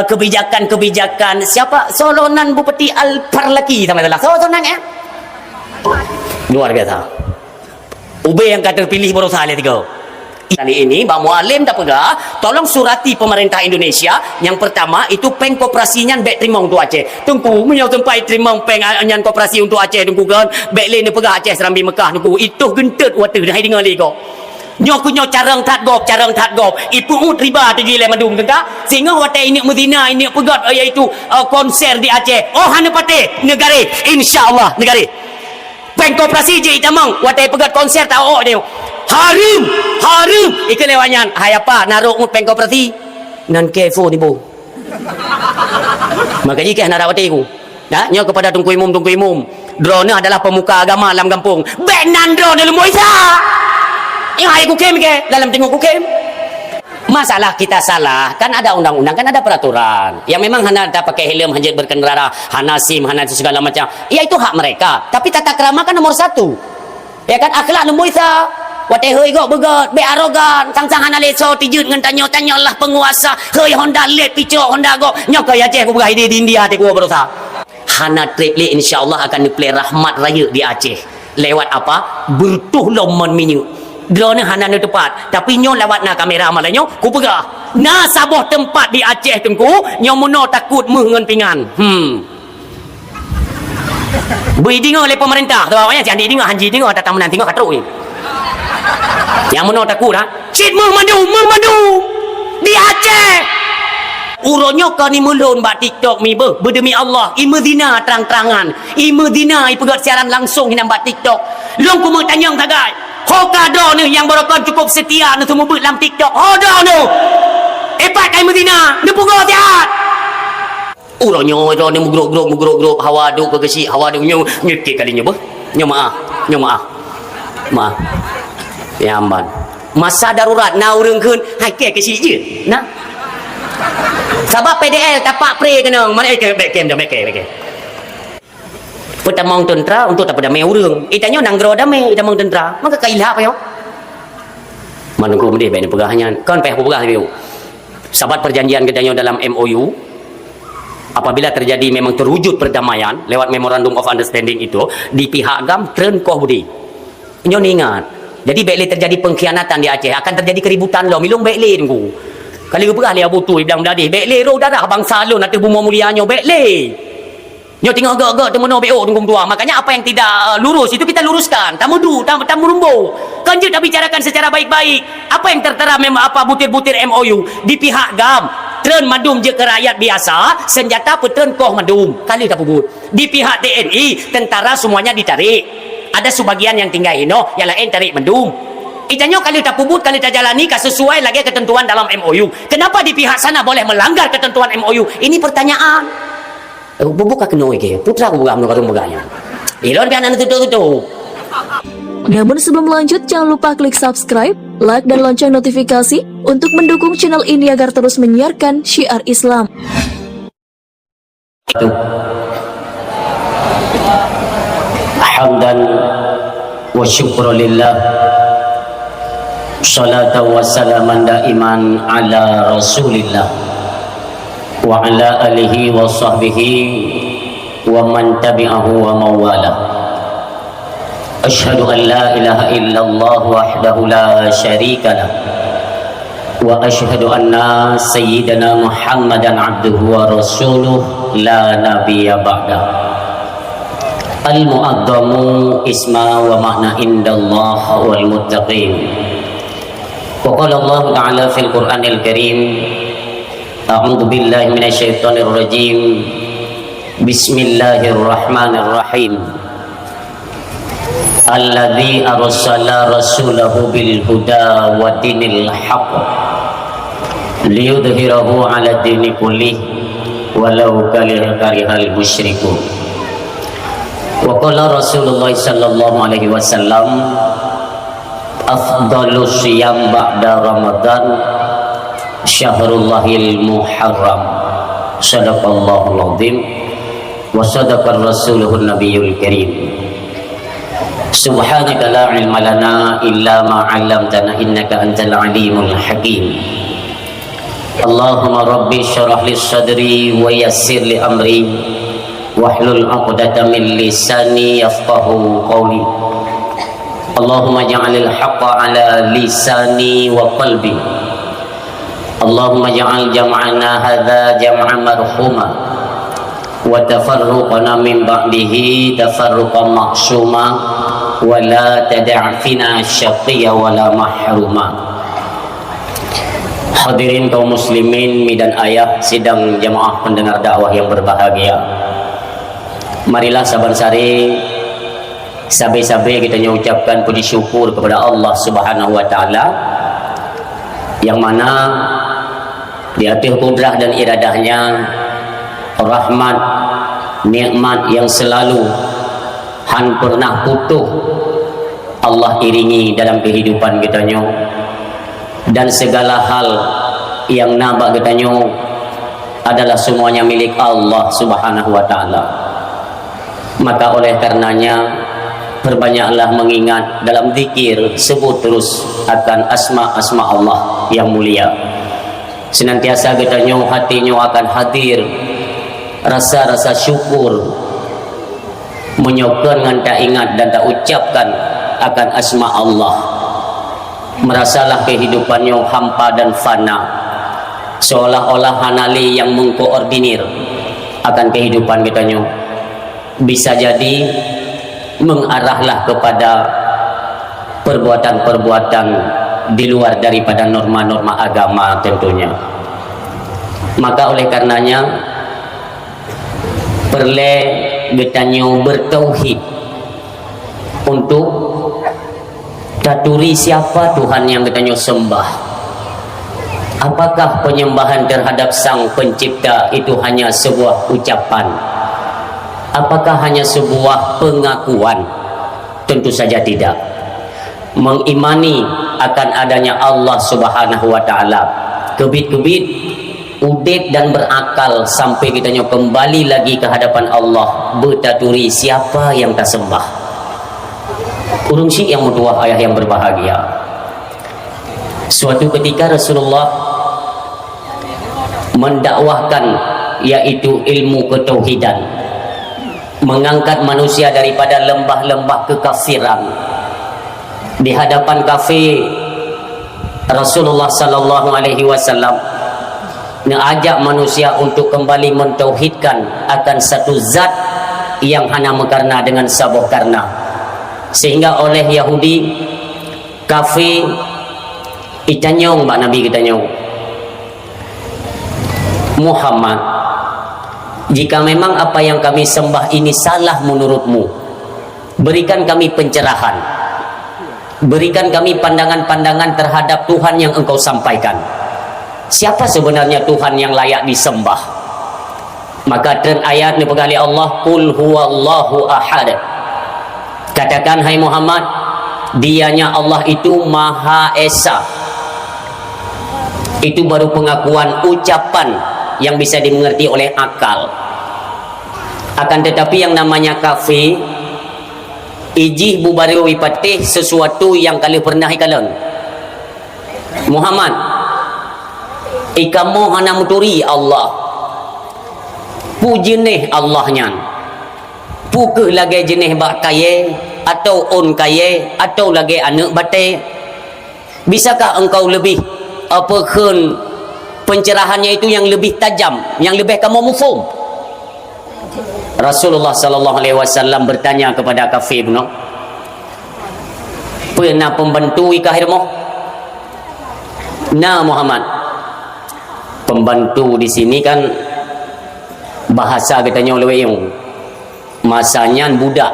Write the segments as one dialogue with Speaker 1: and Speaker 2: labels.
Speaker 1: kebijakan-kebijakan siapa solonan Bupati Al-Parlaki sama itulah solonan ya luar biasa. Ube yang kata terpilih baru salah tiga kali ini Bang Mualim tak pegah tolong surati pemerintah Indonesia yang pertama itu peng koperasinya bek terima untuk Aceh tunggu punya tempat terima peng anyan koperasi untuk Aceh tunggu kan bek lain dia pegah Aceh Serambi Mekah tunggu itu gentet water dah dengar lego nyokunyo carang tat gop ipu riba tu gile madum tengah sehingga water ini Medina ini pegat iaitu konser di Aceh oh hana pate negara insyaallah negara peng koperasi je itamang water pegat konser tahu dia harum ikan lewanyan hai apa naruk peng koperasi nan kefo ni bu maka jika nak rawat aku dah nyo kepada tungku imum drone adalah pemuka agama dalam kampung benan drone lu moisa yang hai aku kem ke dalam tengok aku kem masalah kita salah kan ada undang-undang kan ada peraturan yang memang hana tak pakai helm hanjit berkendara hana sim hana segala macam ya itu hak mereka tapi tata krama kan nomor satu ya kan akhlak nomor isa watai hei gok begot be arogan sang-sang hana leso tijut ngan tanyo-tanyolah penguasa hei Honda let pico Honda gok nyok ya Aceh ku berah di India te ku berusaha hana trip le insyaallah akan diplay rahmat raya di Aceh lewat apa bertuh lomon minyu drone hana nu tepat tapi nyo lewat na kamera malanyo ku pegah na saboh tempat di Aceh tengku nyo mono takut meh ngan pingan bui dingo oleh pemerintah tu awaknya jangan dingo hanji dingo tak tamunan tengok katruk ni yang mana takut ha cit madu di Aceh uronyo kan ni mulun bak TikTok mi berdemi Allah i Medina terang-terangan i Medina i pegat siaran langsung hinam bak TikTok long ku tanyang tagai hokado ni yang berokon cukup setia ni semua dalam TikTok hodo ni epat kai Medina ni pugo tiat uronyo ni mugrok hawa duk kegesi hawa duk nyu nyekek kalinya nyo maaf ya amban masa darurat na urang keun hai ke si je nah sebab PDL tapak pre kena mana ke back cam pertamang tentera untuk tak pada mai urang itanyo nang gro damai itamang tentera maka kailah apa yo manungku mendeh baik ni pegahannya kan peh pegah ni sahabat perjanjian kedanyo dalam MOU apabila terjadi memang terwujud perdamaian lewat memorandum of understanding itu di pihak agam tren koh budi nyo ingat jadi baiklah terjadi pengkhianatan di Aceh akan terjadi keributan lo milung baiklah tunggu kali berah dia butuh bilang dadi baiklah ro darah bangsa lo nak bumo mulianyo baiklah nyo tengok gak temono BO tunggu tua makanya apa yang tidak lurus itu kita luruskan tamu rumbo kan je dah bicarakan secara baik-baik apa yang tertera memang apa butir-butir MOU di pihak GAM tren madum je ke rakyat biasa senjata petren koh madum kali tak pubut di pihak TNI tentara semuanya ditarik ada sebagian yang tinggal ino yang lain tarik mendung ijanyo kali tak pubut kali tak jalani sesuai lagi ketentuan dalam MOU kenapa di pihak sana boleh melanggar ketentuan MOU ini pertanyaan buka kena ke putra aku buka menurut beganya ilon biar anda tutup
Speaker 2: namun sebelum lanjut jangan lupa klik subscribe like dan lonceng notifikasi untuk mendukung channel ini agar terus menyiarkan syiar Islam.
Speaker 1: Hamdan wa syukra lillah salatan wa salaman daiman ala rasulillah wa ala alihi wa sahbihi wa man tabi'ahu wa mawala asyhadu an la ilaha illallah wahdahu la syarika lah wa asyhadu anna sayyidana Muhammadan abduhu wa rasuluh la nabiyya ba'da al-mu'addamu isma wa makna indallah wal muttaqin wa qala Allah ta'ala fil Qur'anil Karim a'udzu billahi minasyaitonir rajim bismillahirrahmanirrahim alladzi arsala rasulahu bil huda wa dinil haqq liyudhhirahu 'ala dini kullih walau karihal musyrikun. Wa qala Rasulullah sallallahu alaihi wasallam afdalus siyam ba'da Ramadan syahrullahil muharram sadaqallahul azim wa sadaqar rasuluhun nabiyul karim. Subhanaka la ilma lana illa ma 'allamtana innaka antal alimul hakim. Allahumma rabbi syrah li sadri wa yassir li amri wahlul 'uqdatam min lisani yafqahu qawli. Allahumma ja'alil haqqa ala lisani wa qalbi. Allahumma ja'al jam'ana hadza jam'an marhuma wa tafarruqana min ba'dihi tafarruqan ma'suma wa la tada' fina syaqiyya wa la mahruma. Hadirin kaum muslimin, mi dan ayah, sidang jamaah pendengar dakwah yang berbahagia. Marilah saban-sari sabe-sabe kita ucapkan puji syukur kepada Allah Subhanahu wa taala yang mana di atas kudrah dan iradahnya, rahmat, nikmat yang selalu han pernah putuh Allah iringi dalam kehidupan kita dan segala hal yang nampak kita adalah semuanya milik Allah Subhanahu wa taala. Maka oleh karenanya perbanyaklah mengingat dalam zikir, sebut terus akan asma-asma Allah yang mulia. Senantiasa kita hatinya akan hadir rasa-rasa syukur, menyokong dengan tak ingat dan tak ucapkan akan asma Allah. Merasalah kehidupannya hampa dan fana, seolah-olah hanali yang mengkoordinir akan kehidupan kita. Bisa jadi mengarahlah kepada perbuatan-perbuatan di luar daripada norma-norma agama tentunya. Maka oleh karenanya perlu kita bertauhid untuk taturi siapa Tuhan yang kita sembah. Apakah penyembahan terhadap Sang Pencipta itu hanya sebuah ucapan? Apakah hanya sebuah pengakuan? Tentu saja tidak. Mengimani akan adanya Allah Subhanahu wa taala, kebit-kebit udit dan berakal sampai kita kembali lagi ke hadapan Allah, bertaturi siapa yang tak sembah. Urung syik yang mutuah ayah yang berbahagia. Suatu ketika Rasulullah mendakwahkan yaitu ilmu ketauhidan, mengangkat manusia daripada lembah-lembah kekafiran. Di hadapan kafir, Rasulullah sallallahu alaihi wasallam mengajak manusia untuk kembali mentauhidkan akan satu zat yang hanya mekarna dengan sabuh karna. Sehingga oleh Yahudi kafir itanyong mbak Nabi kita Muhammad, jika memang apa yang kami sembah ini salah menurutmu, berikan kami pencerahan, berikan kami pandangan-pandangan terhadap Tuhan yang engkau sampaikan. Siapa sebenarnya Tuhan yang layak disembah? Maka tren ayat ni pegali Allah, qul huwallahu ahad. Katakan hai Muhammad, dianya Allah itu Maha Esa. Itu baru pengakuan, ucapan yang bisa dimengerti oleh akal. Akan tetapi yang namanya kafir, ijih bubari wipatih sesuatu yang kali pernah ikalan. Muhammad, ikamu hana muturi Allah, pujenih Allahnya, pukul lagi jenih bak kaya atau on kaya atau lagi anak bate. Bisakah engkau lebih apakah pencerahannya itu yang lebih tajam, yang lebih kamu mufum? Rasulullah sallallahu alaihi wasallam bertanya kepada kafir, pernah pembantu ikahirmu? Nah Muhammad, pembantu di sini kan bahasa katanya oleh yang masanya budak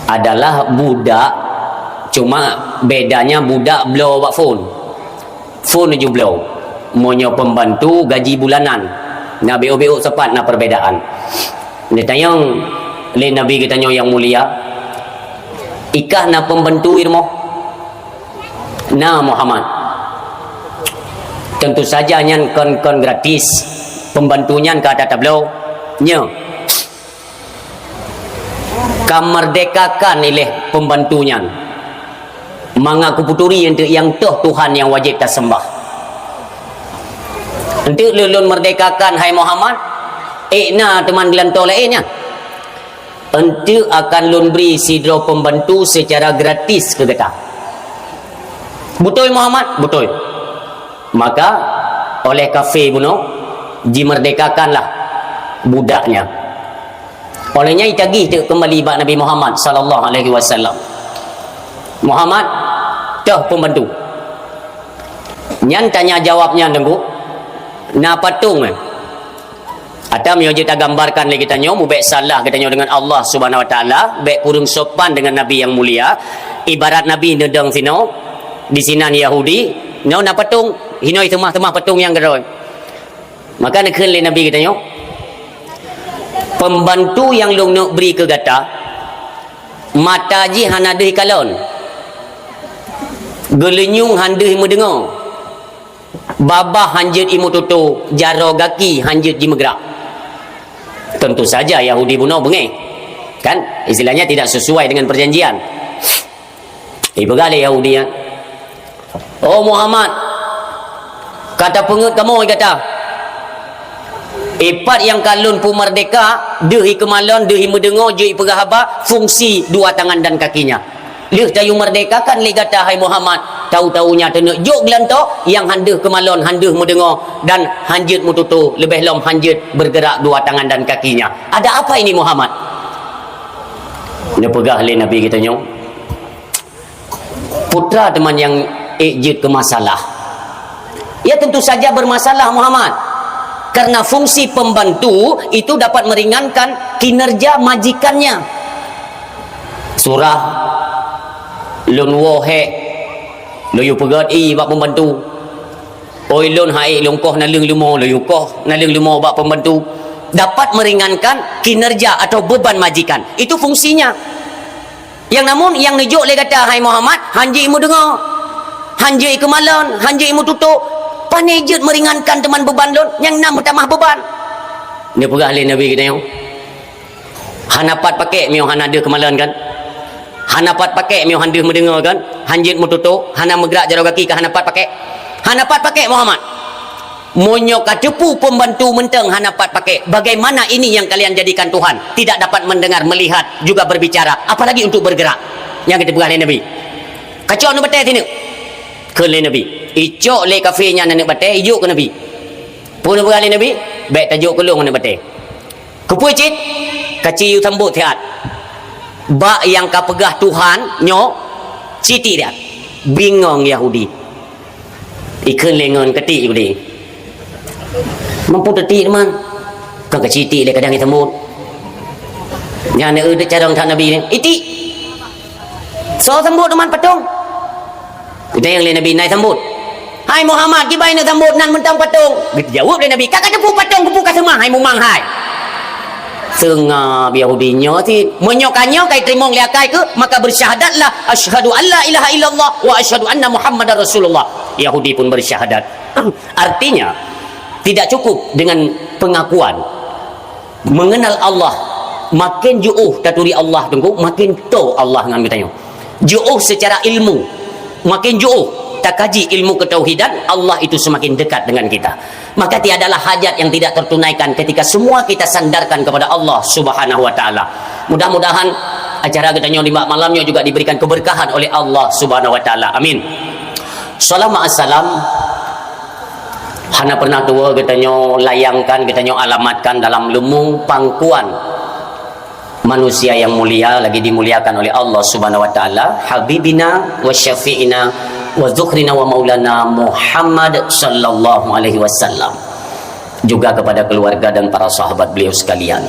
Speaker 1: adalah budak, cuma bedanya budak blow bak phone je blow, monyo pembantu gaji bulanan. Nabi BO sepat na perbedaan. Dia tanya le Nabi kita yang mulia, ikah na pembantu irmo? Nah Muhammad, tentu saja nyan kon gratis, pembantunya kata tablo nya kamerdekakan oleh pembantunya, mengaku puturi yang toh Tuhan yang wajib kita sembah. Untuk lulun merdekakan hai Muhammad, na teman gelantor lainnya. Untuk akan lun beri sidro pembantu secara gratis ke kita. Betul Muhammad? Betul. Maka oleh kafir bunuh dimerdekakanlah budaknya. Olehnya itagih tu kembali bak Nabi Muhammad sallallahu alaihi wasallam. Muhammad, dah pembantu. Nyan tanya jawabnya tengku. Na patung atau mio kita gambarkan lagi kita nyo mubek salah kita nyo dengan Allah Subhanahu wa taala, bek kurung sopan dengan Nabi yang mulia. Ibarat Nabi nedeng sino di sinan Yahudi, no na patung, hinoi temah-temah patung yang geroi. Maka nak le Nabi kita nyo, pembantu yang long nak beri ke gata, mata ji hana deui kalon. Gelenyung handeuh mendengar. Babah hanjut imu tutu, jaro gaki hanjut di megrak. Tentu saja Yahudi bunuh bengih. Kan? Istilahnya tidak sesuai dengan perjanjian. Ibu kali Yahudi ya. Oh Muhammad, kata pengut kamu kata. Ipat yang kalun pu merdeka, dehi kemalon, dehi mendengar, jui pegahaba, fungsi dua tangan dan kakinya. Lih tayu merdeka kan li kata hai Muhammad, tahu-tahunya tenek jok gelantok yang handeuh kemalon, handeuh mendengar dan hanjut mututu, lebih lom hanjut bergerak dua tangan dan kakinya. Ada apa ini Muhammad? Dia pegah le Nabi kita nyo. Putra teman yang ejit ke masalah. Ya tentu saja bermasalah Muhammad. Karena fungsi pembantu itu dapat meringankan kinerja majikannya. Surah lun wohe lo yu pegat bak pembantu. Oi lun hai lungkoh na leung lumo lo yu koh na leung lumo bak pembantu. Dapat meringankan kinerja atau beban majikan. Itu fungsinya. Yang namun yang nejuk le kata hai Muhammad, hanji imu dengar. Hanji kemalon, hanji imu tutuk. Panejut meringankan teman beban lun yang nam bertambah beban. Dia pegah le Nabi kita yang hanapat pakai mio hana ada kemalan kan. Hanapat pakai mio handu mendengar kan. Hanjit mututu, hana megrak jaro kaki ke hanapat pakai. Hanapat pakai Muhammad. Monyok kacepu pembantu menteng hanapat pakai. Bagaimana ini yang kalian jadikan Tuhan? Tidak dapat mendengar, melihat, juga berbicara, apalagi untuk bergerak. Yang kita pegah le Nabi. Kacau nu betai sini. Ke le Nabi. Icok le kafirnya nak batai, ijuk ke Nabi. Pun pegah le Nabi, baik tajuk kelung nak batai. Kepui cit, kaci yu sambut thiat. Bak yang ka pegah Tuhan nyo citi dia. Bingung Yahudi. Ikan lengan ketik Yahudi. Mampu tetik teman. Kan keciti le kadang sambut. Yang nak ada cara tak Nabi ni. Iti. So sambut teman patung. Kita yang le Nabi naik sambut. Hai Muhammad, kibai nak sambut nan mentang patung. Kita jawab le Nabi, kakak tepu patung kepu ka semah hai mumang hai. Sengah Yahudinya ti menyokannya kai terima liakai ke maka bersyahadatlah asyhadu alla ilaha illallah wa asyhadu anna muhammadar rasulullah. Yahudi pun bersyahadat. Artinya tidak cukup dengan pengakuan mengenal Allah, makin jauh taturi Allah tunggu makin tahu Allah dengan kita jauh secara ilmu, makin jauh tak kaji ilmu ketauhidan, Allah itu semakin dekat dengan kita. Maka tiadalah hajat yang tidak tertunaikan ketika semua kita sandarkan kepada Allah Subhanahu wa taala. Mudah-mudahan acara kita di malamnya juga diberikan keberkahan oleh Allah Subhanahu wa taala. Amin. Salam assalam. Hana pernah tua kita layangkan, kita alamatkan dalam lumung pangkuan manusia yang mulia, lagi dimuliakan oleh Allah Subhanahu wa taala, habibina wa syafi'ina wa dzukhrina wa maulana Muhammad sallallahu alaihi wasallam. Juga kepada keluarga dan para sahabat beliau sekalian.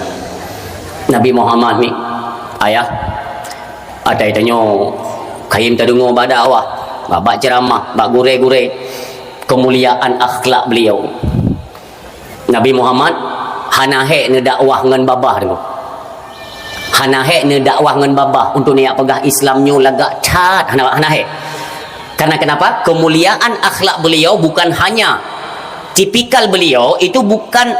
Speaker 1: Nabi Muhammad ni ayah ada itanya kaim tadungo pada awak bak ceramah, bak gure-gure kemuliaan akhlak beliau. Nabi Muhammad hana hek ne dakwah ngan babah tu. Hana hek ne dakwah ngan babah untuk niat pegah Islamnyo lagak cat hana hek. Karena kenapa? Kemuliaan akhlak beliau bukan hanya tipikal beliau itu bukan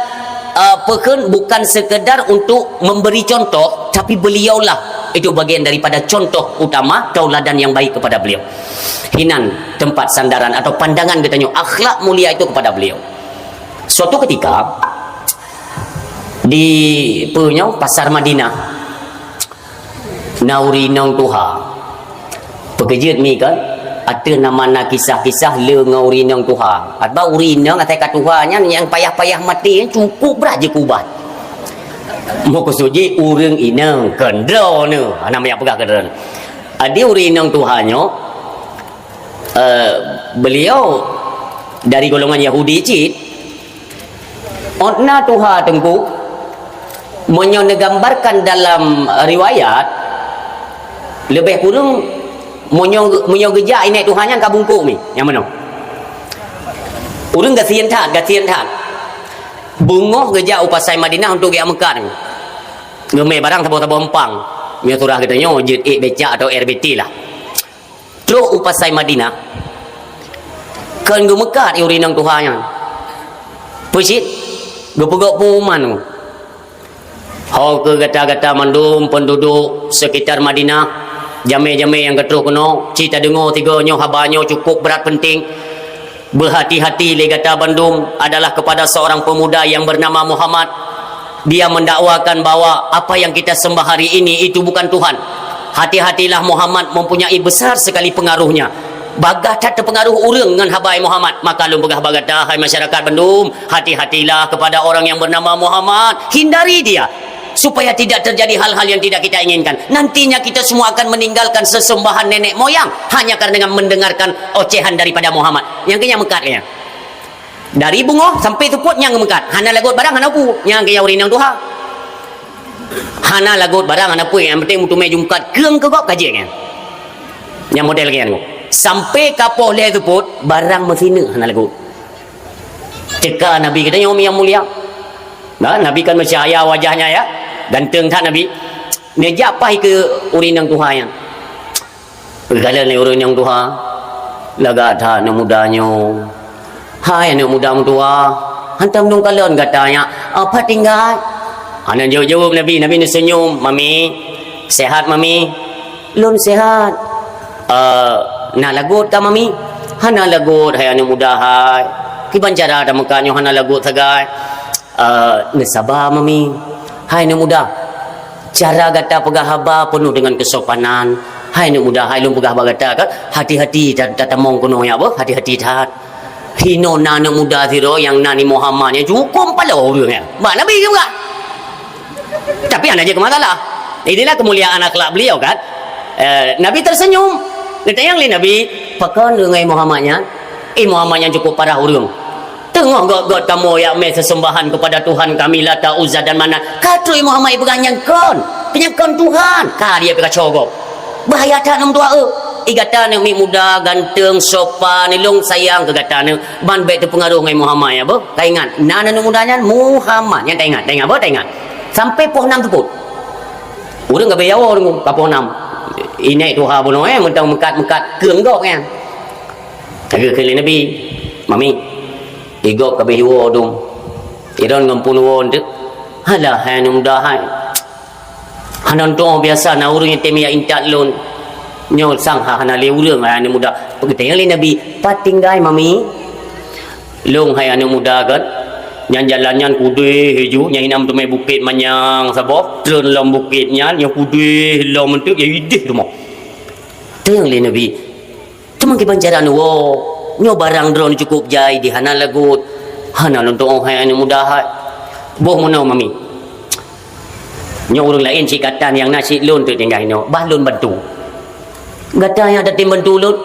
Speaker 1: bukan sekedar untuk memberi contoh, tapi beliaulah itu bagian daripada contoh utama tauladan yang baik kepada beliau. Hinan tempat sandaran atau pandangan katanya akhlak mulia itu kepada beliau. Suatu ketika di pasar Madinah, nauri nong tuha pekerja mi kan ada nama kisah-kisah le ngauri nong tuha atau uri nong atai katuhanya yang payah-payah mati cukup beraja kubat mau kesuji urang inang kendro ni nama yang pegah kendro ada uri nong tuhanyo beliau dari golongan Yahudi cit otna tuha tengku menyonegambarkan dalam riwayat lebih kurang monyo geja ini Tuhannya kabungku ni yang mana urang gasian tak bungoh geja upasai Madinah untuk dia Mekah ni ngeme barang tabo-tabo empang nya surah katanya jid beca atau RBT lah terus upasai Madinah kan gu Mekah urinang Tuhannya pusit gopogok puman hau ke gata-gata mandum penduduk sekitar Madinah jame-jame yang keteruk kena cita dengar tiganya habanyo cukup berat penting berhati-hati le gata bandum adalah kepada seorang pemuda yang bernama Muhammad. Dia mendakwakan bahawa apa yang kita sembah hari ini itu bukan Tuhan. Hati-hatilah, Muhammad mempunyai besar sekali pengaruhnya. Bagah tak terpengaruh orang dengan habai Muhammad. Maka lu begah bagata hai masyarakat bandum, hati-hatilah kepada orang yang bernama Muhammad, hindari dia supaya tidak terjadi hal-hal yang tidak kita inginkan. Nantinya kita semua akan meninggalkan sesembahan nenek moyang hanya karena mendengarkan ocehan daripada Muhammad. Yang kena mekatnya dari bungo sampai tuput yang mekat hana lagut barang hana pu yang kaya urin yang tuha hana lagut barang hana pu yang penting mutu meju mekat keung kegok kajian yang model kaya sampai kapoh le tuput barang mesina hana lagut cekah Nabi kita yang mulia. Nah, Nabi kan bercahaya wajahnya ya, ganteng tak Nabi. Dia japai ke urin yang Tuhan yang. Kalau ni urin yang Tuhan, laga tak nak mudanya. Hai anak muda tua, hantam dong kalian katanya. Apa tinggal? Anak jawab Nabi ni senyum, mami, sehat mami, lun sehat. Nak lagut tak mami? Hana lagut, hai anak muda hai. Kiban cara ada mukanya hana lagut sagai. Sabar mami. Hai nak muda, cara kata pegah haba penuh dengan kesopanan. Hai nak muda, hai lu pegah bagata kan hati-hati tak mong kuno ya apa hati-hati tat hino na nak muda zero yang nani Muhammad ni cukup pala orang ya mak Nabi juga tapi anda je ke masalah inilah kemuliaan akhlak beliau kan. Nabi tersenyum kata yang lain Nabi pakan dengan Muhammadnya Muhammadnya cukup parah orang. Tengok god kamu yang sesembahan kepada Tuhan kami Lata, Uzza dan Manat. Katui Muhammad ibu penyangkon Tuhan. Ka dia pergi cogok. Bahaya tak nam tua igata ni muda ganteng sopan nilung sayang ke gata ni ban baik terpengaruh dengan Muhammad ya apa? Tak ingat. Nana mudanya Muhammad yang tak ingat apa? Tak ingat. Sampai poh 6 teput. Urang gabe yawa urang ka poh 6. Ini Tuhan bono mentang mekat keung gok kan. Agak kali Nabi. Mami igok kabeh wo dum iron ngampun won dek halah hanum dahai hanan to biasa na urang temia intat lon nyol sang ha hana le urang ane muda pegiteng le Nabi patinggai mami long hai ane muda kan nyan jalannya kude heju nyai nam tu mai bukit manyang sabo tren lom bukitnya yang kude lom mentuk ya idih tu mo teng le Nabi cuma ke pancaran wo nyo barang drone cukup jai di hana lagut hana untuk orang yang mudah boh menau mami nyo orang lain cikatan yang nasi lun tu tinggal no bah lun bantu gatanya ada tim bantu lun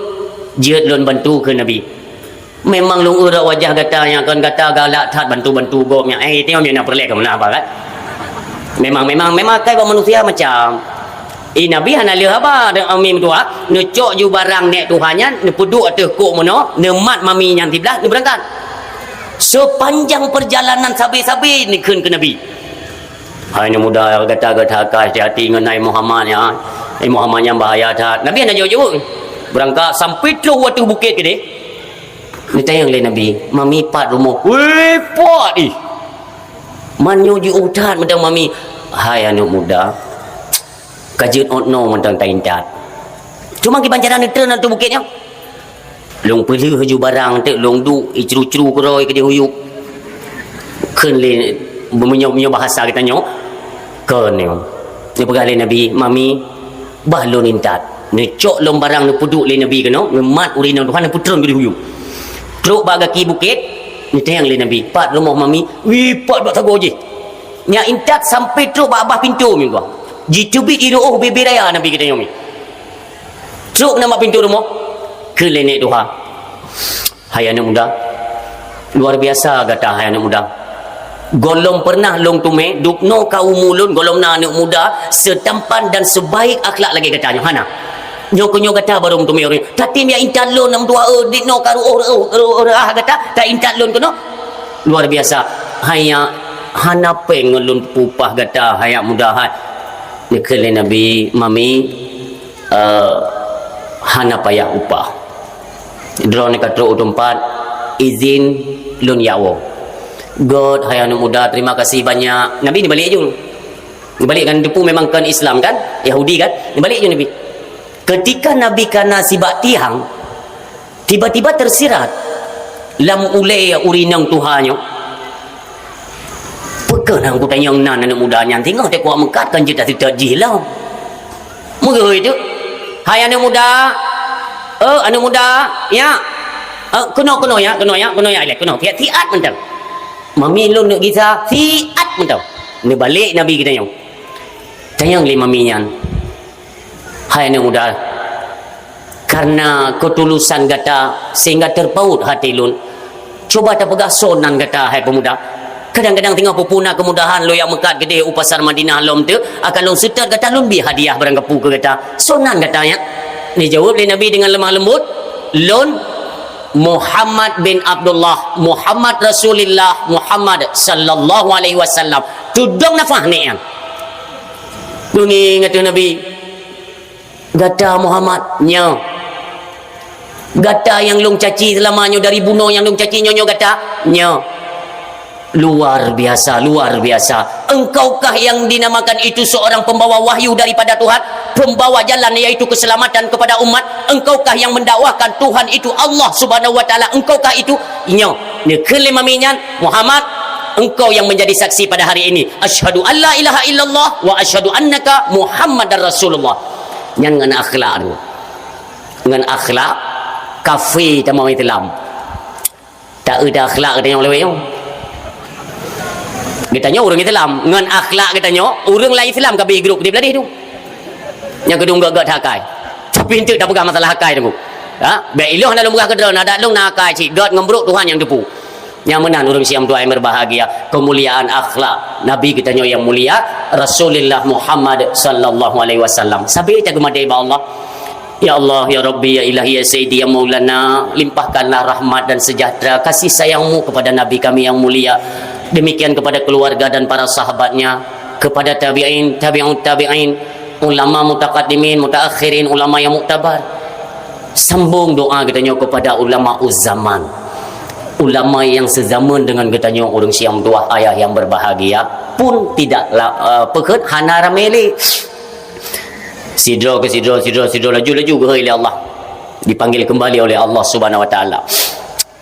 Speaker 1: jiat lun bantu ke Nabi memang lung urak wajah gatanya kan gata galak tat bantu-bantu gopnya tengok dia nak perlek ke mana apa kan memang kai manusia macam Nabi hana leh apa dengan mami tua necok ju barang nek Tuhannya ne peduk atas kok mono ne mat mami yang tiblah ne berangkat sepanjang perjalanan sabi-sabi ni keun ke Nabi hai ne muda kata-kata hati-hati ngenai Muhammad ya Muhammad yang bahaya tat Nabi hana jauh-jauh berangkat sampai terus waktu bukit ke dia ni tayang le Nabi mami pat rumah weh pot manyo ju utat medang mami hai anak muda kajut otno mentang taintat cuma ki pancaran ni tren tu bukitnya long pilih haju barang tek long du icru-cru keroi ke dia huyuk Kenli menyo bahasa kita nyo. Kenyo. Ni pegang le Nabi, mami bahlon intat. Ni cok lom barang ni puduk le Nabi keno, ngemat urina Tuhan putron gede huyung. Truk bagaki bukit, ni tayang le Nabi. Pat rumah mami, pat bak tago je. Nya intat sampai truk bak abah pintu mi gua. Jitubit iruh bebe raya Nabi kita nyomi. Truk nama pintu rumah. Ke lenek doha. Hai anak muda. Luar biasa kata hai anak muda. Golong pernah long tume dukno kau mulun golong na anak muda setampan dan sebaik akhlak lagi katanya hana nyok kata barong tume orang tatim ya intan lon nam dua dikno karu kata tak intan lon kono luar biasa hanya hana pengelun pupah kata hayak muda hat nikele Nabi mami hana payah upah drone katro tempat izin lon yawo God, hai anak muda, terima kasih banyak. Nabi ni balik je. Ni balik kan depu memang kan Islam kan? Yahudi kan? Ni balik je Nabi. Ketika Nabi kana sibak tiang, tiba-tiba tersirat lam ulai urinang Tuhannya. Pekan aku tanya nan anak muda nya tengok tak kuat mengkat kan jeda tidak jilau. Mengoi itu. Hai anak muda. Anak muda, ya. Kena ya elek kena. Tiat mentang. Mami lon nak kita fiat mentau. Ni balik Nabi kita yang. Tayang le mami nyan. Hai anak muda. Karena ketulusan kata sehingga terpaut hati lun. Coba tak pegah sonan kata hai pemuda. Kadang-kadang tengok pupuna kemudahan lo yang mekat gede upasar Madinah lom tu akan lon setat kata lon bi hadiah barang kepu ke kata. Sonan katanya. Ni jawab le Nabi dengan lemah lembut. Lon Muhammad bin Abdullah Muhammad Rasulullah Muhammad sallallahu alaihi wasallam tudong nafah ni yang bunyi ngata Nabi gata Muhammad nya gata yang long caci selamanya dari bunuh yang long caci nyonyo gata nya luar biasa engkaukah yang dinamakan itu seorang pembawa wahyu daripada Tuhan pembawa jalan yaitu keselamatan kepada umat engkaukah yang mendakwahkan Tuhan itu Allah subhanahu wa ta'ala engkaukah itu nyo ni kelima minyan Muhammad engkau yang menjadi saksi pada hari ini asyhadu an la ilaha illallah wa asyhadu annaka Muhammadar Rasulullah nyan dengan akhlak kafe tamam Islam tak ada akhlak katanya oleh katanya orang Islam dengan akhlak katanya orang lain Islam kabeh grup dia beladih tu yang kedua gak hakai tapi ente tak pegang masalah hakai tu baik iloh dalam murah kedra ada long nak hakai cik god ngembruk Tuhan yang depu yang menang orang siam tu yang berbahagia kemuliaan akhlak Nabi katanya yang mulia Rasulullah Muhammad sallallahu alaihi wasallam sabi tak gemadai ba Allah ya Allah ya Rabbi ya Ilahi ya Sayyidi ya Maulana limpahkanlah rahmat dan sejahtera kasih sayangmu kepada Nabi kami yang mulia demikian kepada keluarga dan para sahabatnya kepada tabi'in ulama mutaqaddimin mutaakhirin ulama yang muktabar sambung doa katanya kepada ulama uzzaman ulama yang sezaman dengan katanya orang siam tua ayah yang berbahagia pun tidaklah pekat hana ramele sidro laju ke oleh Allah dipanggil kembali oleh Allah subhanahu wa ta'ala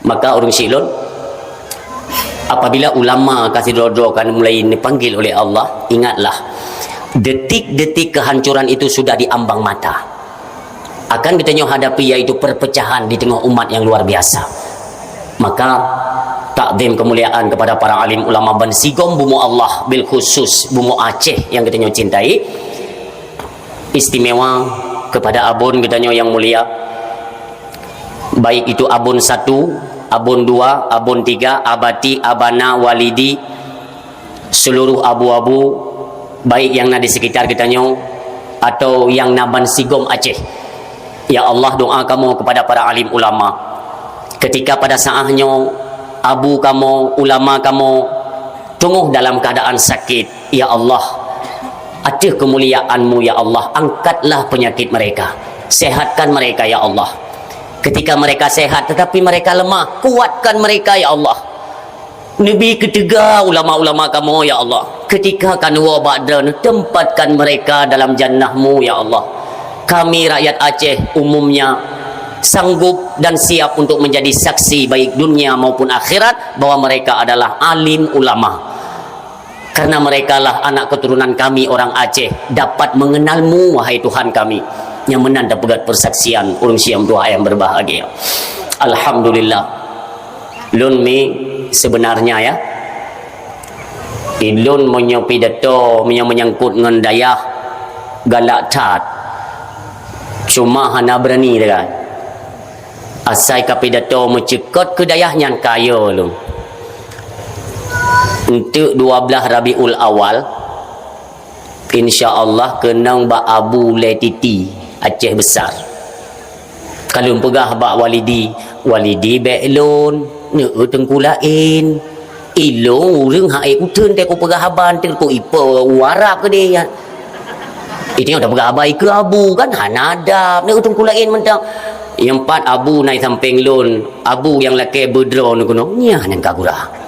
Speaker 1: maka orang silon apabila ulama kasih doa kan mulai dipanggil oleh Allah ingatlah detik-detik kehancuran itu sudah diambang mata akan kita hadapi yaitu perpecahan di tengah umat yang luar biasa maka takdim kemuliaan kepada para alim ulama Ban Sigom Bumu Allah bil khusus Bumu Aceh yang kita cintai istimewa kepada abun kita yang mulia baik itu abun 1 abun 2 abun 3 abati abana walidi seluruh abu-abu baik yang di sekitar kita atau yang Ban Sigom Aceh ya Allah doa kamu kepada para alim ulama ketika pada saatnya abu kamu ulama kamu tunggu dalam keadaan sakit ya Allah ada kemuliaanmu ya Allah angkatlah penyakit mereka sehatkan mereka ya Allah ketika mereka sehat tetapi mereka lemah kuatkan mereka ya Allah Nabi ketiga ulama-ulama kamu ya Allah ketika kanwa badran tempatkan mereka dalam jannahmu ya Allah kami rakyat Aceh umumnya sanggup dan siap untuk menjadi saksi baik dunia maupun akhirat bahwa mereka adalah alim ulama. Karena mereka lah anak keturunan kami orang Aceh, dapat mengenalmu wahai Tuhan kami, yang menanda pegat persaksian urang siam doa yang berbahagia. Alhamdulillah. Lun mi sebenarnya ya, ilun monyo pidato menyangkut dengan dayah galak tat, cuma hana berani dah. Asai ka pidato mencekot ke dayahnya kaya lu. Untuk 12 Rabiul Awal, insya-Allah kenang ba Abu Letiti Aceh besar. Kalau pegah ba walidi be'lon ne tengku lain. Ilong urang hae ku teun te ku pegah haban te ku ipa warap ke dia. Itu dah pegah abai ke abu kan hanadap ne tengku lain mentang. Yang 4 abu naik samping lon, abu yang laki bedro nu kuno nya nan kagura.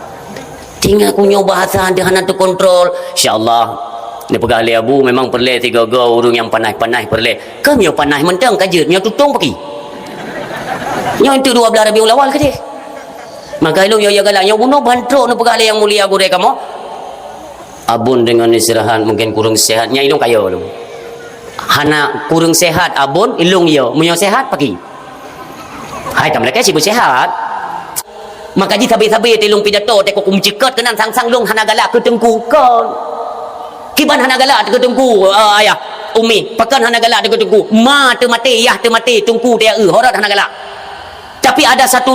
Speaker 1: Tinggal ku nyoba bahasa dia hana tu kontrol. Insya-Allah ni pegah le abu memang perle 3 go urang yang panai-panai perle. Kam yo panai mentang kajut nyo tutung pagi. Nyo itu 12 Rabiul Awal ke dia. Maka ilung yo galak yo bunuh bantrok nu pegah le yang mulia gure kamu. Abun dengan istirahat mungkin kurang sehatnya ilung kaya lu. Hana kurang sehat abun ilung yo munyo sehat pagi. Hai tam lek si bersehat. Maka ji sabi-sabi tilung pidato te ko kumciket kenan sang-sang lung hana galak ke tengku kon. Kiban hana galak ke tengku ayah umi pakan hana galak ke tengku ma te mati yah te mati tengku dia horat hana galak. Tapi ada 1-2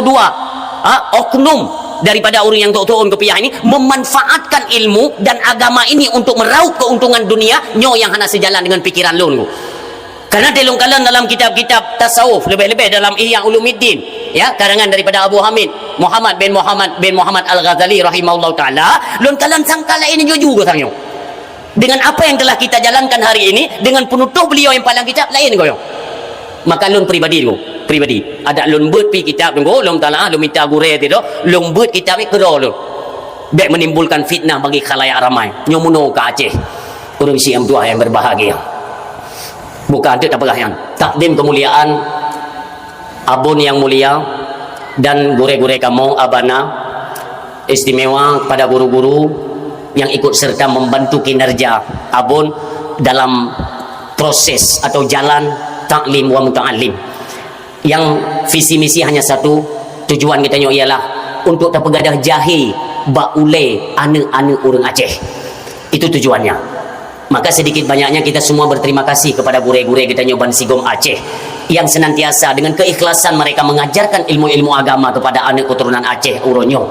Speaker 1: oknum daripada orang yang tok-tok ke pihak ini memanfaatkan ilmu dan agama ini untuk meraup keuntungan dunia nyo yang hana sejalan dengan pikiran lun. Karena telung-kalan dalam kitab-kitab tasawuf, lebih-lebih dalam Ihya Ulumuddin, ya, karangan daripada Abu Hamid Muhammad bin Muhammad Al-Ghazali rahimahullah taala, lun-kalan sangkala ini jujur katanya. Dengan apa yang telah kita jalankan hari ini, dengan penutup beliau yang paling kitab lain koyo. Maka lun pribadi ada lun beut pi kitab tunggu lum taala lum minta gure tu lum beut kitab ni kero lu. Dek menimbulkan fitnah bagi khalayak ramai. Nyomuno ke Aceh. Urang siam tua yang berbahagia. Bukan itu tak yang takdim kemuliaan abun yang mulia dan gure-gure kamu abana istimewa pada guru-guru yang ikut serta membantu kinerja abun dalam proses atau jalan taklim wa muta'allim yang visi misi hanya satu, tujuan kita ialah untuk terpegadah jahi baule ane-ane orang Aceh. Itu tujuannya. Maka sedikit banyaknya kita semua berterima kasih kepada gure-gure kita nyoban Sigom Aceh yang senantiasa dengan keikhlasan mereka mengajarkan ilmu-ilmu agama kepada anak keturunan Aceh uronyo.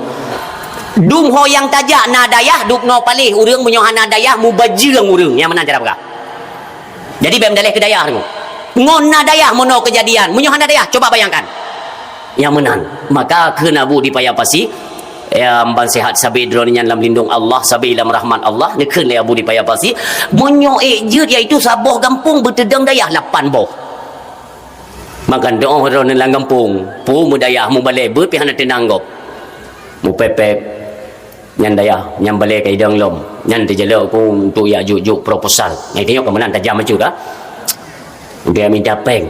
Speaker 1: Dumho yang tajak nadayah dukno palih urang munyo nadayah mubajirang urang yang menan cara apa? Jadi bem dalih ke dayah tu. Ngon nadayah mono kejadian munyo nadayah coba bayangkan. Yang menan. Maka kena bu dipayapasi ya amban sehat sabi dronian dalam lindung Allah sabi dalam rahmat Allah nekeun le abu dipayapasi monyo je iaitu saboh gampung betedang dayah 8 boh makan doa ron dalam gampung pu mudayah mu balai beut pi hana tenang gop mu pepek nyan dayah nyam balai kai dang lom nyan terjelak ku untuk ya juk proposal ngai tengok kemenan tajam macam dah dia minta peng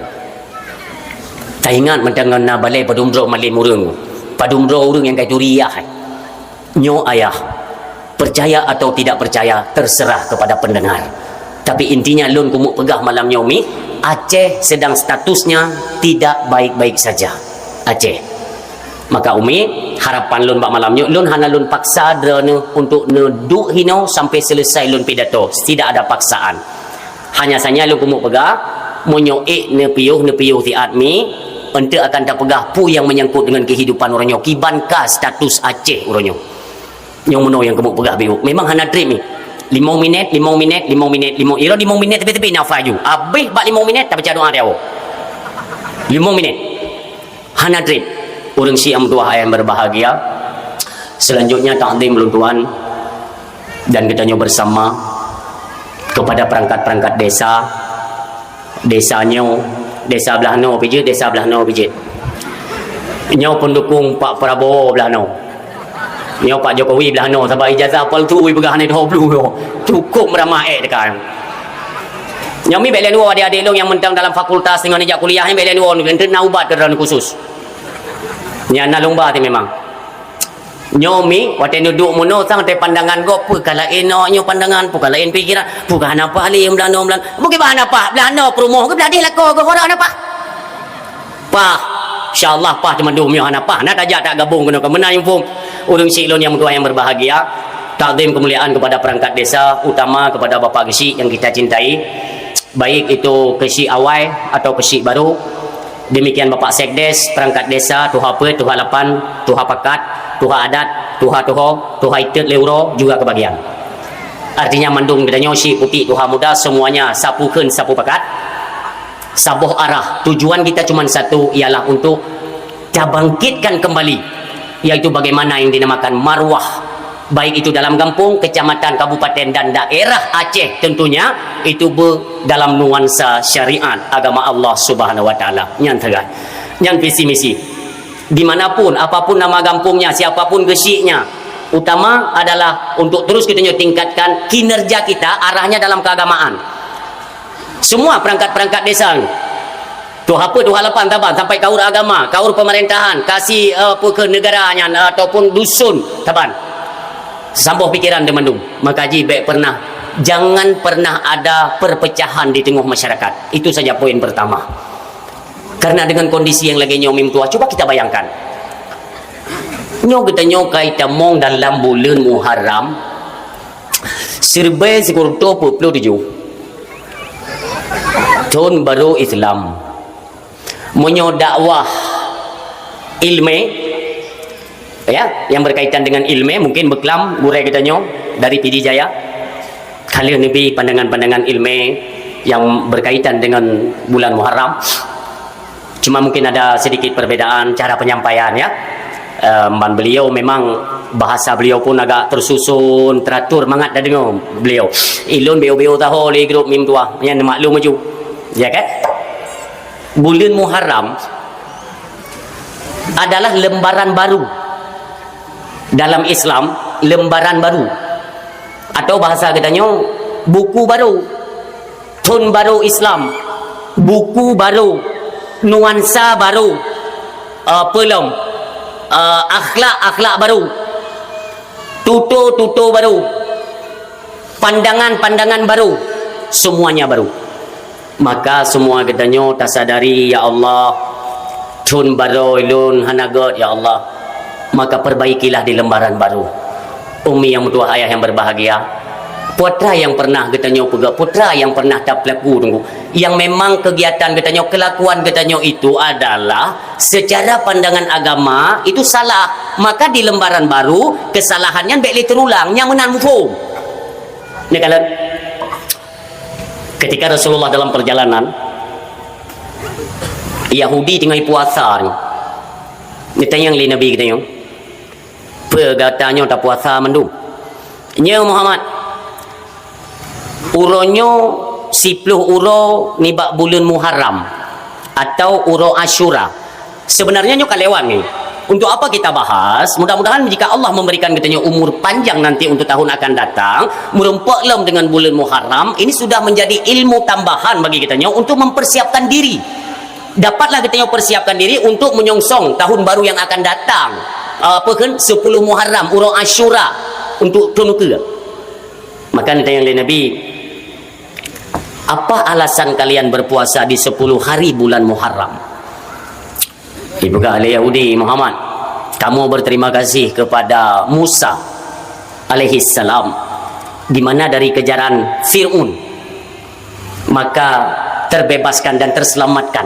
Speaker 1: tak ingat mendengar na balai padumro malim urang padumro urang yang kai turiah nyo ayah percaya atau tidak percaya terserah kepada pendengar, tapi intinya lun kumuk pegah malam nyomi Aceh sedang statusnya tidak baik-baik saja Aceh. Maka umi harapan lun bak malam nyo lun hana lun paksa drone untuk neduk hino sampai selesai lun pidato, tidak ada paksaan, hanya saja lun kumuk pegah monyo ne piuh ti admi ente akan tak pegah pu yang menyangkut dengan kehidupan orangnya kiban ka status Aceh orangnya yang mono yang kemuk pegah biu memang hana trip ni 5 minit ira 5 minit tepi-tepi nafaju habis bak 5 minit tak baca doa dia 5 minit hana trip urang siam tua yang berbahagia. Selanjutnya takdim meluntuan dan kita bersama kepada perangkat-perangkat desanya desa belah no pijit nyo pendukung Pak Prabowo belah no nyo Pak Jokowi belah no sebab ijazah paltu wi pegah ni 20 yo cukup meramai dekat Nyomi belen dua adik-adik long yang mentang dalam fakultas dengan ajak kuliah ni belen dua ni kena ubat keran khusus. Nya na lomba ti memang. Nyomi wate duduk mono sang te pandangan go perkala enoknya pandangan perkala en pikiran bukan apa ali melano mungkin bahan apa belano promo ke beladih lako ke orang apa pah insyaallah pah teman dum yo apa nak ajak tak gabung kena ke menang pun urang silon yang dua yang berbahagia takdim kemuliaan kepada perangkat desa utama kepada Bapak Gesi yang kita cintai baik itu Gesi awal atau Gesi baru demikian Bapak Sekdes perangkat desa Tuha Pe Tuha Lapan Tuha Pakat Tuha Adat, Tuha Toho, Tuha Itet Leuro juga kebagian. Artinya mandung bedanya si putih Tuha Muda semuanya sapukeun sapu pakat. Sabuh arah. Tujuan kita cuma satu ialah untuk bangkitkan kembali yaitu bagaimana yang dinamakan marwah baik itu dalam kampung, kecamatan, kabupaten dan daerah Aceh tentunya itu dalam nuansa syariat agama Allah Subhanahu wa taala. Nyan tegas. Nyan visi misi. Dimanapun, apapun nama kampungnya, siapapun gesiknya, utama adalah untuk terus kita tingkatkan kinerja kita arahnya dalam keagamaan. Semua perangkat-perangkat desa, Tuha Pe, Tuha Lapan, taban sampai kaur agama, kaur pemerintahan, kasih apa ke negaranya ataupun dusun, taban. Sambuh pikiran demandung. Maka haji baik pernah, jangan pernah ada perpecahan di tengah masyarakat. Itu saja poin pertama. Karena dengan kondisi yang lagi nyomim tua, coba kita bayangkan. Kita kait mong dalam bulan Muharram, serba sekurang 27 tahun baru Islam. Menyo dakwah ilmu, ya, yang berkaitan dengan ilmu, mungkin beklam gurai kita dari PD Jaya. Kalian lebih pandangan-pandangan ilmu yang berkaitan dengan bulan Muharram. Cuma mungkin ada sedikit perbedaan cara penyampaian ya. Beliau memang bahasa beliau pun agak tersusun, teratur, mangat dah dengar beliau. Ilun beo-beo tahu li grup mim tua, yang maklum maju. Ya kan? Bulan Muharram adalah lembaran baru. Dalam Islam, lembaran baru. Atau bahasa katanya buku baru. Tahun baru Islam. Buku baru. Nuansa baru, pelom, akhlak baru, tuto baru, pandangan baru, semuanya baru. Maka semua katanya tasadari ya Allah, tun baru ilun hanagot ya Allah. Maka perbaikilah di lembaran baru. Umi yang mutua ayah yang berbahagia, putra yang pernah katanya pegak, putra yang pernah tak pelaku tunggu. Yang memang kegiatan katanya, kelakuan katanya itu adalah secara pandangan agama itu salah, maka di lembaran baru kesalahannya baik terulang yang menan mufhum. Ini kalian ketika Rasulullah dalam perjalanan Yahudi tengah puasa ni tanya yang Nabi katanya pegatanya tak puasa mendung nya Muhammad uronyo 10 uro nibak bulan Muharram atau uro Ashura. Sebenarnya nyo kalewat ni. Untuk apa kita bahas? Mudah-mudahan jika Allah memberikan katanya umur panjang nanti untuk tahun akan datang, merempaklah dengan bulan Muharram, ini sudah menjadi ilmu tambahan bagi katanya untuk mempersiapkan diri. Dapatlah katanya persiapkan diri untuk menyongsong tahun baru yang akan datang. Apa kan 10 Muharram uro Ashura untuk tunuka. Maka ditanya oleh Nabi, apa alasan kalian berpuasa di 10 hari bulan Muharram? Ibu kali Yahudi Muhammad, kamu berterima kasih kepada Musa alaihi salam di mana dari kejaran Fir'aun maka terbebaskan dan terselamatkan.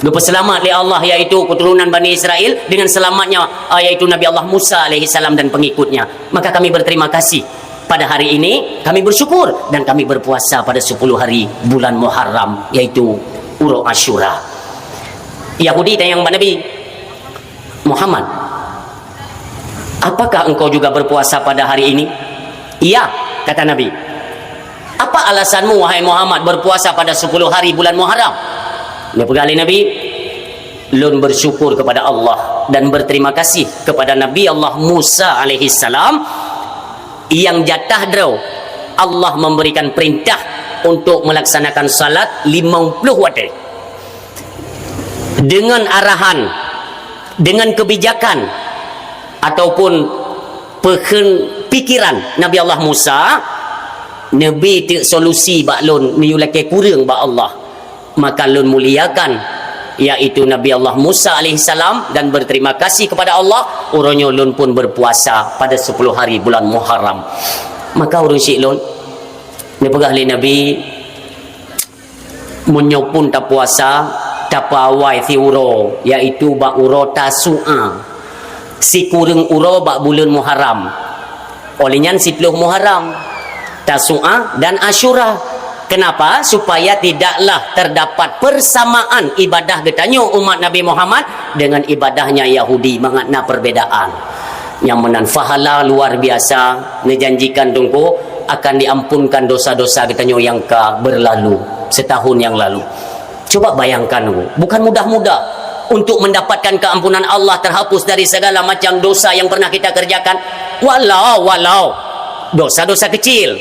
Speaker 1: Lupa selamat oleh Allah yaitu keturunan Bani Israel dengan selamatnya yaitu Nabi Allah Musa alaihi salam dan pengikutnya. Maka kami berterima kasih. Pada hari ini kami bersyukur dan kami berpuasa pada 10 hari bulan Muharram yaitu uro Ashura. Yahudi tanya kepada Nabi Muhammad, apakah engkau juga berpuasa pada hari ini? Iya, kata Nabi. Apa alasanmu wahai Muhammad berpuasa pada 10 hari bulan Muharram? Dia pegali Nabi, lun bersyukur kepada Allah dan berterima kasih kepada Nabi Allah Musa alaihi salam yang jatah draw Allah memberikan perintah untuk melaksanakan salat 50 waktu dengan arahan, dengan kebijakan ataupun pikiran Nabi Allah Musa. Nabi tu solusi bak lun ni laki kurang bak Allah, maka lun muliakan iaitu Nabi Allah Musa alaihissalam dan berterima kasih kepada Allah. Orangnya lun pun berpuasa pada 10 hari bulan Muharram. Maka orang syik lun ni pegah li Nabi menyopun tak puasa tak awai si uro iaitu bak uro Tasu'a, si kurang uro bak bulan Muharram. Olehnya 10 Muharram, Tasu'a dan Asyura. Kenapa? Supaya tidaklah terdapat persamaan ibadah getanyo umat Nabi Muhammad dengan ibadahnya Yahudi, mengenai perbedaan. Yang menan fahala luar biasa, menjanjikan tunggu akan diampunkan dosa-dosa getanyo yang berlalu setahun yang lalu. Coba bayangkan, bukan mudah-mudah untuk mendapatkan keampunan Allah, terhapus dari segala macam dosa yang pernah kita kerjakan. Walau dosa-dosa kecil,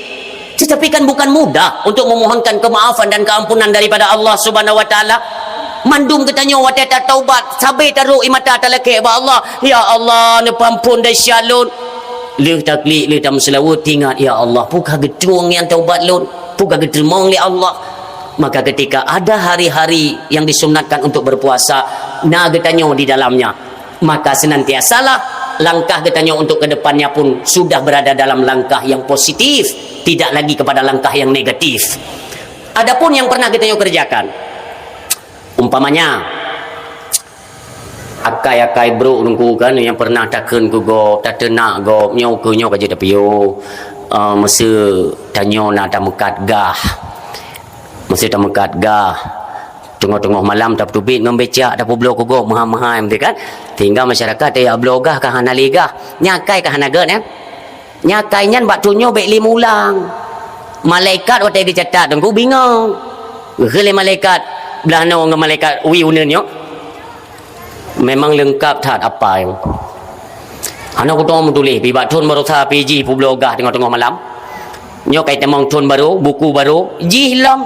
Speaker 1: tetapi kan bukan mudah untuk memohonkan kemaafan dan keampunan daripada Allah Subhanahu wa taala. Mandum katanya wate tak taubat, sabai taruh imata talake ba Allah. Ya Allah, ne pampun dah syalun. Leh taklik leh tam selawat ingat ya Allah, puka getuang yang taubat lun, puka getermong li Allah. Maka ketika ada hari-hari yang disunatkan untuk berpuasa, na katanya di dalamnya, maka senantiasalah langkah katanya untuk kedepannya pun sudah berada dalam langkah yang positif, tidak lagi kepada langkah yang negatif. Adapun yang pernah kita kerjakan, umpamanya akai-akai bro nunggu kan yang pernah takkan go tak nak go nyau ke nyau kaje tapi yo masa tanyo nak tamekat gah, masa tamekat gah tengah-tengah malam tak tubit membecak tak blok go maham-maham tu kan, tinggal masyarakat ya blogah ka hana legah nyakai ka hana gan ya nyakai nyan bak tunyo bek lim ulang malaikat otai dicatat tunggu bingung gele malaikat belah no dengan malaikat wiunenyo memang lengkap tak apa yang anak ku tong tulis pi bak tun baru sa piji pu blogah tengah-tengah malam nyo kai temong tun baru buku baru jihlam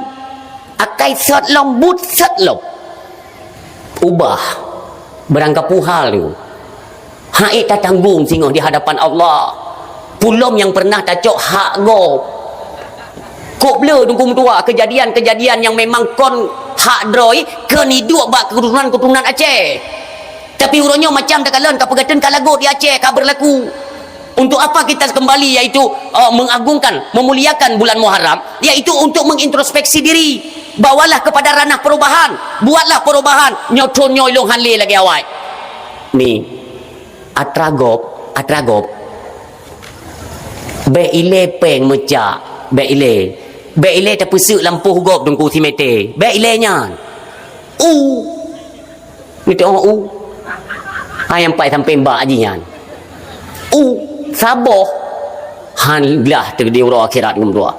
Speaker 1: akai sat long but sat long ubah berangkat puhal tu haik tak tanggung singoh di hadapan Allah. Pulom yang pernah tacok hak go kok blur tunggu tua kejadian-kejadian yang memang kon hak droi ke ni duk bak keturunan Aceh, tapi urangnya macam dak kalan ka pegatan ka lagu di Aceh ka berlaku. Untuk apa kita kembali iaitu mengagungkan memuliakan bulan Muharram, iaitu untuk mengintrospeksi diri, bawalah kepada ranah perubahan, buatlah perubahan nyoton nyoilong hanle lagi awai ni atragop be ile peng mecak be ile terpesuk lampu gop tunggu si mete be ile nya ni tengok ayam pai sampai mbak ajian saboh hanlah terdi ura akhirat ngumdua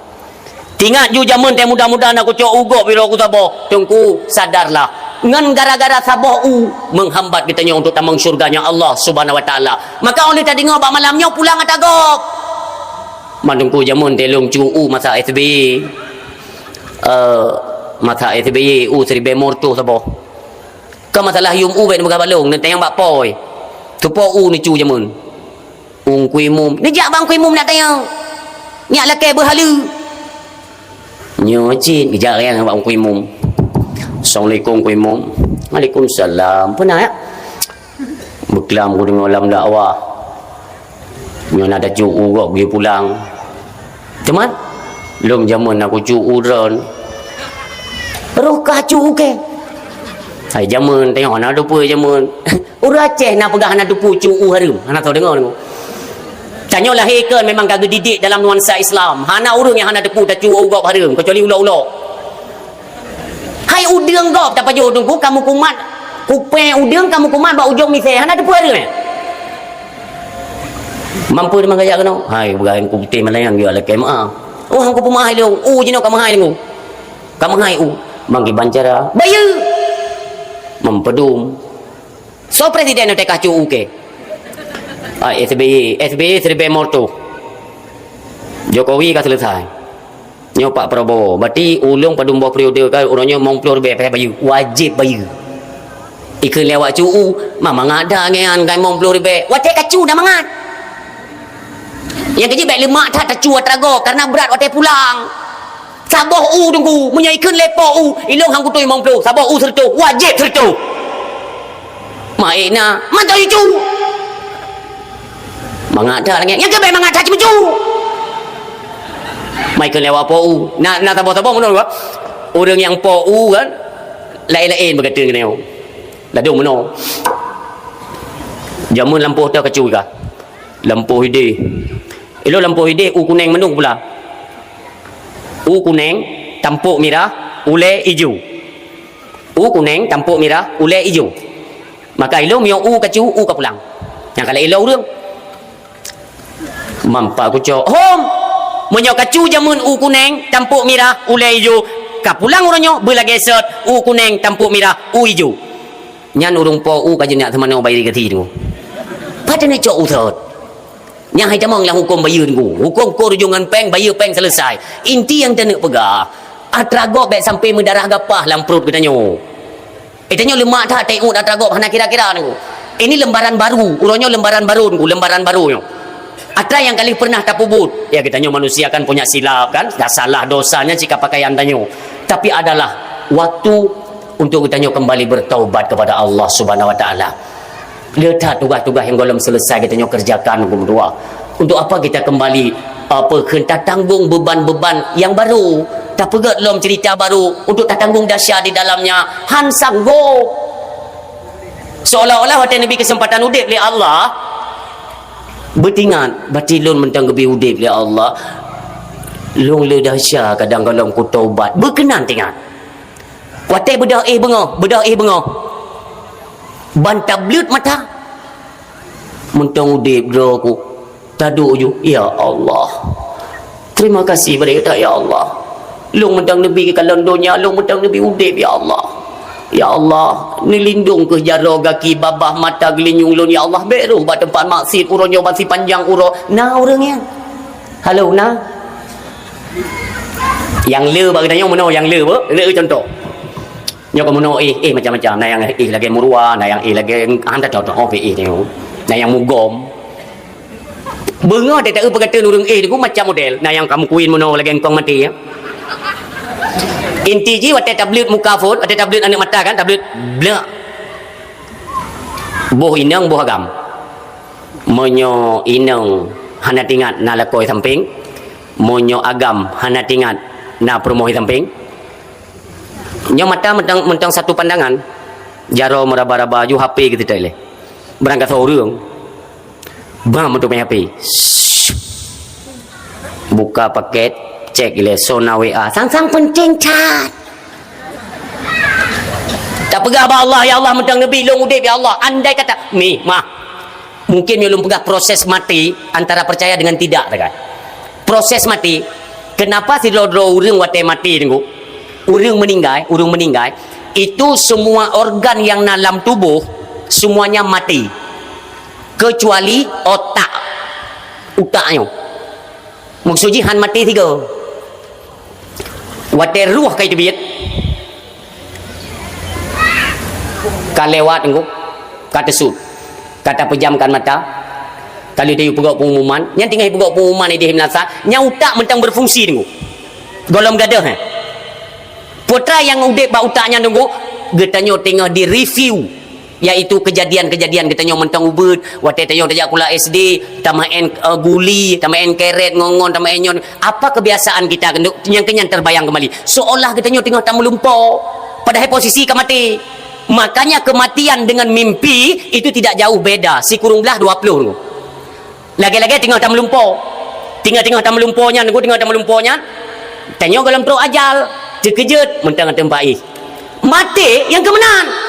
Speaker 1: tingat ju jamun teh mudah-mudahan aku cok ugop bila aku saboh tunggu sadarlah ngan gara-gara saboh menghambat kitanya untuk tamang syurganya Allah Subhanahu wa taala. Maka oleh tadi ngobak malamnya pulang atagop mandungku jamun telung cu masa SBY masa SBY seribe morto saboh ka masalah yum ben baga balong nanti yang bak poi tu po ni cu jamun kuih mum ni jak bang kuih mum nak tayang nyak lake berhala nyocin kejak yang bang kuih mum. Assalamualaikum kuih mum. Waalaikumsalam. Pernah ya berkelam aku dengar dalam dakwah nyo nak ada cu'u kok pergi pulang teman belum jaman aku cu'u ron rukah cu'u ke hai jaman tengok nak dupu jaman orang Aceh nak pegah nak dupu cu'u harum anak tahu dengar tengok tanya lahirkan memang kagak didik dalam nuansa Islam hana orang yang hana dupu tak cu'u kok harum kecuali ulo-ulo hai udang kok tak paju tunggu kamu kumat kupeng udang kamu kumat ba ujung mi hana dupu harum mampu dia mengajak kena hai bergain ku putih melayang dia lah kema hang ku pemahai lu jino kamu hai lu kamu hai mangki bancara bayu mempedum so presiden nak kacu ke SBY seribe morto Jokowi ka selesai Nyo Pak Prabowo. Berarti ulung pada umur periode kan orangnya mau pelur lebih pakai baju. Wajib baju. Ikan lewat cuu. Mama ngada ngan kan mau pelur lebih. Watek kacu dah mangat. Yang kerja baik lemak tak tacu atrago karena berat watek pulang. Saboh tunggu. Punya ikan lepo ilung hang kutui mau pelur. Saboh sertu. Wajib sertu. Maikna. Mantau itu. Mangada lagi. Yang kerja baik mangada cucu. Michael lewat POU nak tabah-tabah mana buat orang yang POU kan lain-lain berkata kena ladung mana jamun lampu tak kecu ke lampu hide elo lampu hide kuning menung pula kuning tampuk merah ule hijau kuning tampuk merah ule hijau maka elo mio kecu ke pulang yang kalau elo orang mampa aku cok home menyo kacu jamun kuning tampuk merah ulai hijau kapulang orangnya bela geset kuning tampuk merah hijau nyan urung po kajen nak teman bayar gati tu pada nak cok uthot yang hai jamang lah hukum bayar tu hukum ko rujungan peng bayar peng selesai inti yang tak nak pegah atragok baik sampai mendarah gapah dalam perut katanya tanya lemak tak tengok atragok hana kira-kira tu ini lembaran baru urangnya lembaran baru tu lembaran baru tu Atra yang kali pernah tapubut. Ya kita manusia kan punya silap kan. Dah salah dosanya jika pakaian tanyo. Tapi adalah waktu untuk kita kembali bertaubat kepada Allah Subhanahu Wa Taala. Lihat tugas-tugas yang belum selesai kita kerjakan berdua. Untuk apa kita kembali kita tanggung beban-beban yang baru. Tak pegat lom cerita baru untuk tak tanggung dahsyat di dalamnya. Han sanggup. Seolah-olah waktu Nabi kesempatan udip oleh Allah. Bertingat batilun mentang gebi udip ya Allah long le dahsyat kadang-kadang ku taubat berkenan tingat watai bedah bengah ban tablet mata mentang udip dro ku taduk ju ya Allah terima kasih pada kita ya Allah long mentang nabi ke kalan dunia long mentang nabi udip ya Allah ya Allah, ni lindung ke jaro gaki babah mata gelinyung lun ya Allah beru buat tempat maksud uronyo masih panjang uro nah orangnya halo nah yang le bagi tanya mana yang le contoh nyo kamu no macam-macam nah yang lagi murua nah yang lagi anda contoh tengok nah yang mugom bengar dia tak berkata urang tu macam model nah yang kamu kuin mana lagi engkau mati ya inti ji watai tablet muka phone watai tablet anak mata kan tablet blak boh inang boh agam monyo inang hana tingat na lakoi samping monyo agam hana tingat na promohi samping nyo mata mentang satu pandangan jaro meraba-raba ju HP gitu tak le berangkat orang bang untuk main HP buka paket cek ile sona WA sang-sang penting cat tak pegah ba Allah ya Allah mentang nabi long udip ya Allah andai kata ni mah mungkin belum pegah proses mati antara percaya dengan tidak kan proses mati kenapa si dro urang wate mati tunggu urang meninggal itu semua organ yang dalam tubuh semuanya mati kecuali otaknya maksudnya han mati tiga water ruh kait biat kalewat engko kata sud kata pejamkan mata kalau dia pegak pengumuman yang tinggal pegak pengumuman dia himnasa nya utak mentang berfungsi tunggu golom gadah putra yang udip ba utaknya tunggu getanyo tengah di review iaitu kejadian-kejadian getanyo mentang ubud wate tanyo tajak kula SD tamaen guli tamaen keret ngongon tamaen nyon apa kebiasaan kita yang kenyan terbayang kembali seolah getanyo tengah tamu lumpur padahal posisi kemati makanya kematian dengan mimpi itu tidak jauh beda si kurung belah 20 lagi-lagi tengah tamu lumpur tengah tamu lumpurnya tengah tamu lumpurnya tanyo dalam teruk ajal terkejut mentang tempat mati yang kemenang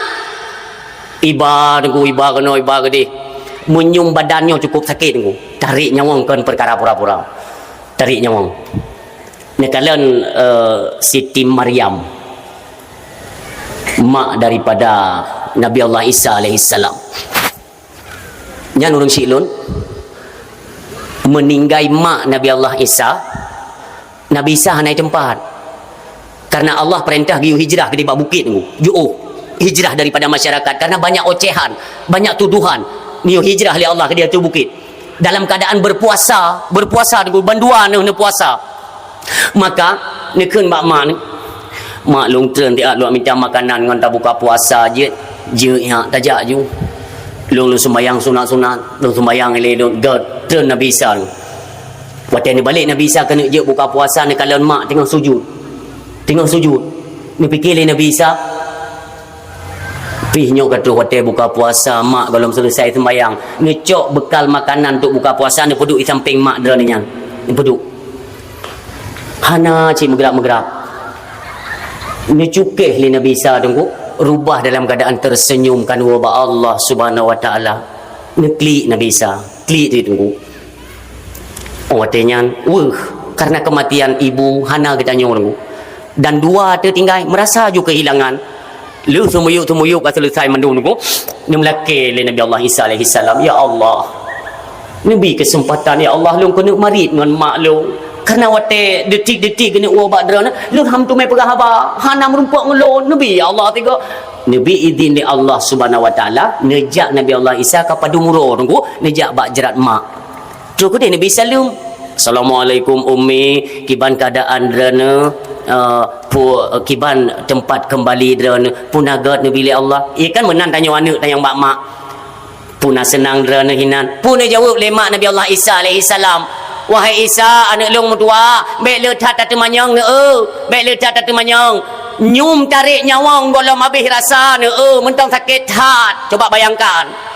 Speaker 1: iba gede menyum badannya cukup sakit tunggu tarik nyawang kan perkara pura-pura tarik nyawang nekalan Siti Maryam mak daripada Nabi Allah Isa alaihissalam nyan urang silun meninggai mak Nabi Allah Isa Nabi Isa naik tempat. Karena Allah perintah giu hijrah ke di bukit tu. Hijrah daripada masyarakat karena banyak ocehan, banyak tuduhan. Niu hijrah oleh Allah ke dia tu bukit. Dalam keadaan berpuasa dengan banduan ni puasa. Maka nekeun mak ni. Mak long tren dia lu minta makanan ngan tak buka puasa je ya tajak ju. Lu sembayang sunat-sunat, lu sembayang le lu god tren Nabi Isa. Waktu ni balik Nabi Isa kena je buka puasa ni kalau mak tengah sujud. Ni fikir le Nabi Isa. Pihnyo kata hotel buka puasa mak kalau selesai sembayang ngecok bekal makanan untuk buka puasa ni peduk di samping mak dia ni yang ni peduk hana cik bergerak ni cukih li Nabi Isa tunggu rubah dalam keadaan tersenyum kan wabah Allah subhanahu wa ta'ala ni klik Nabi Isa klik dia tunggu hotelnya karena kematian ibu hana kita tunggu dan dua tertinggal merasa juga kehilangan. Lu semuyuk kata selesai menunggu ni melaki le Nabi Allah Isa alaihi salam. Ya Allah, Nabi kesempatan ya Allah lu kena marit dengan mak lu karena wate detik-detik kena ubat drana lu ham tu mai pegah haba hana merumpuk ngelon Nabi ya Allah tiga Nabi izin li Allah subhanahu wa taala nejak Nabi Allah Isa kepada muro tunggu nejak bak jerat mak tu ke dia Nabi salam Assalamualaikum ummi kiban keadaan drana kiban tempat kembali drana punagat Nabi li Allah ia kan menan tanya anak tanya mak puna senang drana hinan puna jawab lemak Nabi Allah Isa alaihi salam wahai Isa anak long tua baik le tat manyang ne baik le tat manyang nyum tarik nyawang golom habis rasa ne mentang sakit hat coba bayangkan